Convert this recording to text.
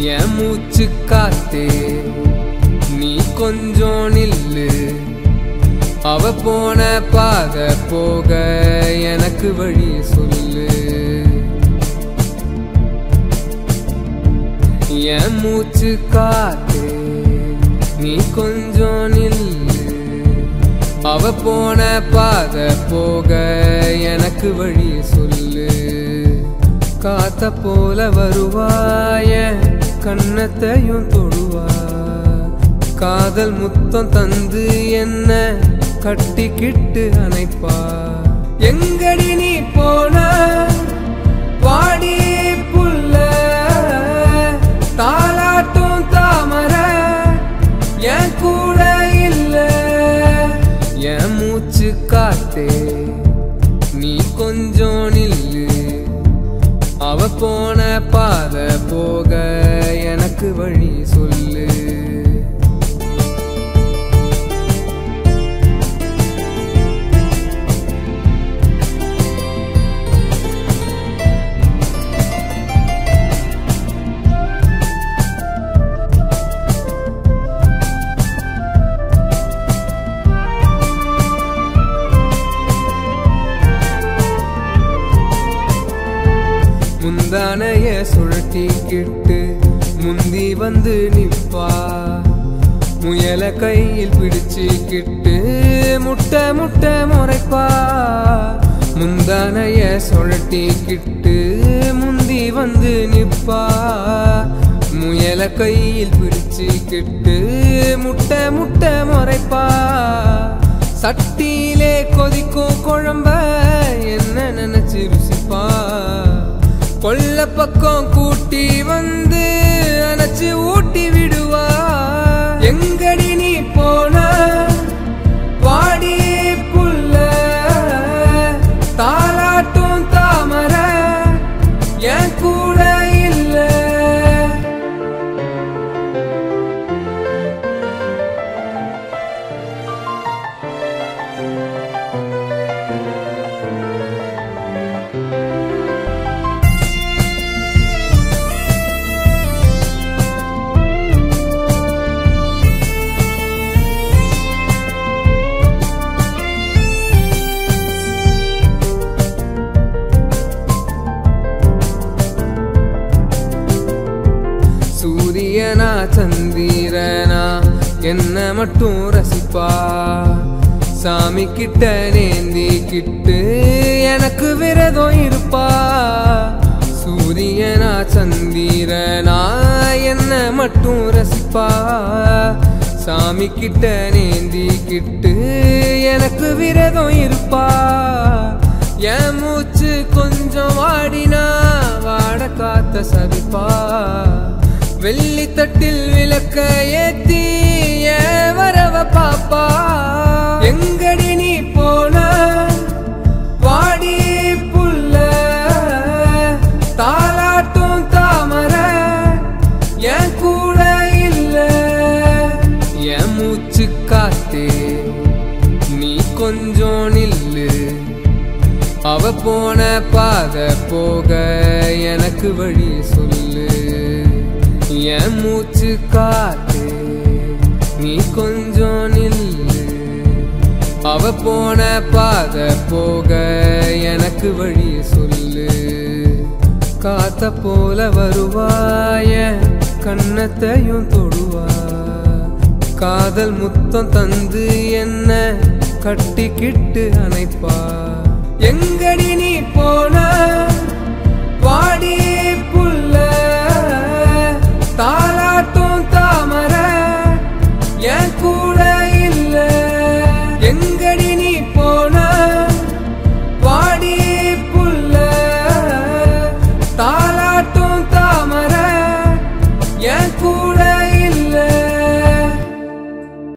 என் மூச்சு காத்தே நீ கொஞ்சம் நில்லு அவ போன பாதை போக எனக்கு வழி சொல்லு என் மூச்சு காத்தே நீ கொஞ்சம் நில்லு அவ போன பாதை போக எனக்கு வழி சொல்லு காத்த போல வருவாய கண்ணத்தையும் தொடுவா காதல் முத்தம் தந்து என்ன கட்டிக்கிட்டு அணைப்பா எங்கடி நீ போன வாடி புல்ல தாலாட்டும் தாமர என் கூட இல்ல என் மூச்சு காத்தே நீ கொஞ்சம் நில்லு அவ போன பாதை போக எனக்கு வழி சொல்லு முந்தானைய சுழட்டிக்கிட்டு முந்தி வந்து நிப்பா முயல கையில் பிடிச்சுக்கிட்டு முட்டை முட்டை முறைப்பா முந்தானைய சுழட்டிக்கிட்டு முந்தி வந்து நிப்பா முயல கையில் பிடிச்சுக்கிட்டு முட்டை முட்டை முறைப்பா சட்டியிலே கொதிக்கும் குழம்ப என்ன நினைச்சு ருசிப்பா கொல்ல பக்கம் கூட்டி வந்து அணைச்சு ஊட்டி விடுவா எங்கடி நீ போன வாடி புல்ல தாலாட்டும் தாமர என் கூட இல்ல சூரியனா சந்திரனா என்ன மட்டும் ரசிப்பா சாமி கிட்ட நேந்திக்கிட்டு எனக்கு விரதம் இருப்பா சூரியனா சந்திரனா என்ன மட்டும் ரசிப்பா சாமி கிட்ட நேந்திக்கிட்டு எனக்கு விரதம் இருப்பா என் மூச்சு கொஞ்சம் வாடினா வாட காத்த சதிப்பா வெள்ளி தட்டில் விளக்க ஏத்தி வரவ பாப்பா எங்கடி நீ போன வாடி புல்ல தாலாட்டும் தாமர என் கூட இல்ல என் மூச்சு காத்தே நீ கொஞ்சம் நில்லு அவ போன பாதை போக எனக்கு வழி சொல்லு என் மூச்சு காத்தே நீ கொஞ்சம் நில்லு அவ போன பாதை போக எனக்கு வழி சொல்லு காத்த போல வருவாய கண்ணத்தையும் தொடுவா காதல் முத்தம் தந்து என்ன கட்டிக்கிட்டு அணைப்பா எங்கடி நீ போன வாடி புல்ல தாலாட்டும் தாமர என் கூட இல்ல எங்கடி நீ போன வாடி புல்ல தாலாட்டும் தாமர என் கூட